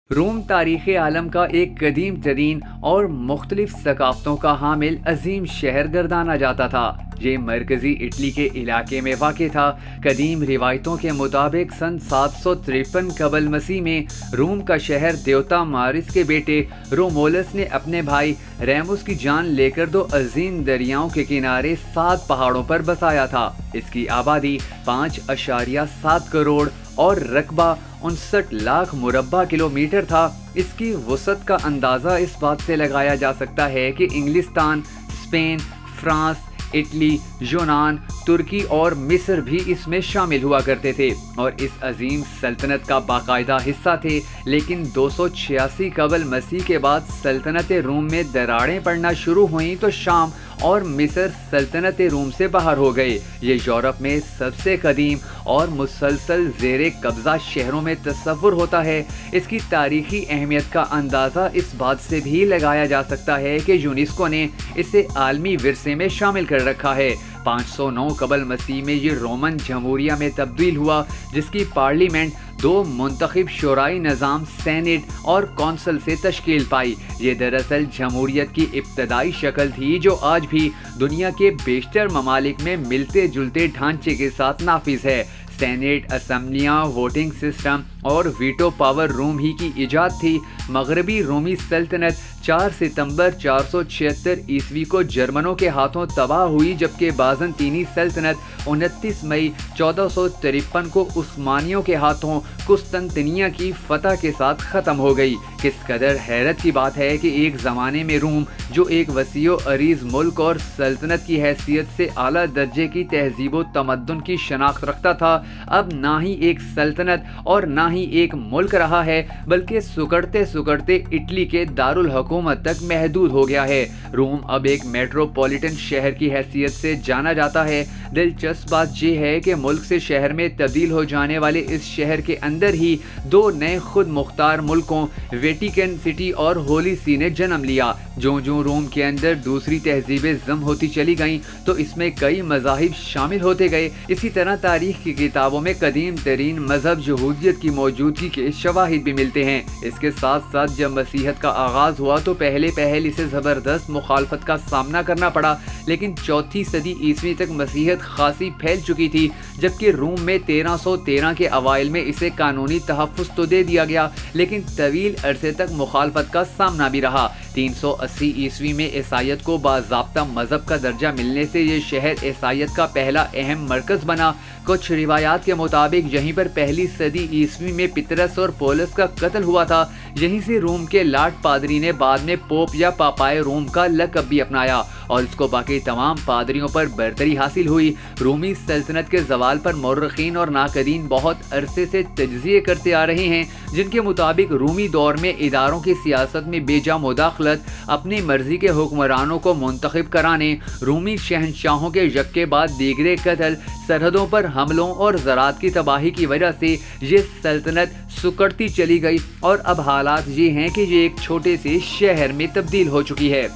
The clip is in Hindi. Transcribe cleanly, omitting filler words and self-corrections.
रोम तारीख़ आलम का एक कदीम तरीन और मुख्तलिफ सकाफ़तों का हामिल अजीम शहर गर्दाना जाता था। ये मरकज़ी इटली के इलाके में वाक़ था। कदीम रिवायतों के मुताबिक सन 753 कबल मसीह में रोम का शहर देवता मारिस के बेटे रोमोलस ने अपने भाई रेमुस की जान लेकर दो अजीम दरियाओं के किनारे 7 पहाड़ों पर बसाया था। इसकी आबादी 5.7 करोड़ और रकबा 59 लाख मुरब्बा किलोमीटर था। इसकी वसअत का अंदाज़ा इस बात से लगाया जा सकता है कि इंग्लिस्तान, स्पेन, फ्रांस, इटली, यूनान, तुर्की और मिस्र भी इसमें शामिल हुआ करते थे और इस अजीम सल्तनत का बाकायदा हिस्सा थे। लेकिन 286 कबल मसीह के बाद सल्तनत रूम में दरारें पड़ना शुरू हुई तो शाम और मिस्र सल्तनत रूम से बाहर हो गए। ये यूरोप में सबसे कदीम और मुसलसल ज़ेरे कब्ज़ा शहरों में तस्वुर होता है। इसकी तारीखी अहमियत का अंदाज़ा इस बात से भी लगाया जा सकता है कि यूनेस्को ने इसे आलमी विरसे में शामिल कर रखा है। 509 कबल मसीह में ये रोमन जमहूरिया में तब्दील हुआ, जिसकी पार्लियामेंट 2 मुंतखब शोराई निज़ाम सेनेट और कौंसल से तश्कील पाई। ये दरअसल जमहूरियत की इब्तदाई शक्ल थी जो आज भी दुनिया के बेशतर ममालिक में मिलते जुलते ढांचे के साथ नाफिज है। सेनेट, असम्बलियाँ, वोटिंग सिस्टम और वीटो पावर रोम ही की इजाद थी। मगरबी रोमी सल्तनत 4 सितंबर 476 ईस्वी को जर्मनों के हाथों तबाह हुई, जबकि बाज़ंतीनी सल्तनत 29 मई 1453 को उस्मानियों के हाथों कुस्तंतनिया की फतह के साथ ख़त्म हो गई। किस कदर हैरत की बात है कि एक ज़माने में रोम, जो एक वसीओ अरीज़ मुल्क और सल्तनत की हैसियत से आला दर्जे की तहजीब व तमद्दुन की शनाख्त रखता था, अब ना ही एक सल्तनत और ना ही एक मुल्क रहा है, बल्कि सुकड़ते सुकड़ते इटली के दारुल हुकूमत तक महदूद हो गया है। रोम अब एक मेट्रोपॉलिटन शहर की हैसियत से जाना जाता है। दिलचस्प बात यह है कि मुल्क से शहर में तब्दील हो जाने वाले इस शहर के अंदर ही 2 नए खुद मुख्तार मुल्कों वेटिकन सिटी और होली सी ने जन्म लिया। जो जो रोम के अंदर दूसरी तहजीबें जम होती चली गईं तो इसमें कई मज़ाहिब शामिल होते गए। इसी तरह तारीख की किताबों में कदीम तरीन मजहब यहूदियत की मौजूदगी के शवाहिद भी मिलते हैं। इसके साथ साथ जब मसीहत का आगाज़ हुआ तो पहले इसे ज़बरदस्त मुखालफत का सामना करना पड़ा, लेकिन 4वीं सदी ईस्वी तक मसीहत खासी फैल चुकी थी, जबकि रोम में 1313 के अवाइल में इसे कानूनी तहफ़्फ़ुज़ तो दे दिया गया, लेकिन तवील अरसे तक मुखालफत का सामना भी रहा। 380 ईस्वी में ईसाईयत को बाज़ाब्ता मजहब का दर्जा मिलने से ये शहर ईसाईयत का पहला अहम मरकज़ बना। कुछ रिवायात के मुताबिक यहीं पर पहली सदी ईस्वी में पितरस और पौलस का कत्ल हुआ था। यहीं से रोम के लाट पादरी ने बाद में पोप या पापाए रोम का लक़ब भी अपनाया और इसको बाकी तमाम पादरियों पर बरतरी हासिल हुई। रोमी सल्तनत के ज़वाल पर मौर्रखीन और नाकदीन बहुत अरसे से तज्ज़िये करते आ रहे हैं, जिनके मुताबिक रूमी दौर में इदारों की सियासत में बेजा मुदाखलत, अपनी मर्जी के हुक्मरानों को मुंतखब कराने, रूमी शहनशाहों के यक्के बाद दीगरे कत्ल, सरहदों पर हमलों और ज़रात की तबाही की वजह से ये सल्तनत सुकड़ती चली गई और अब हालात ये हैं कि ये एक छोटे से शहर में तब्दील हो चुकी है।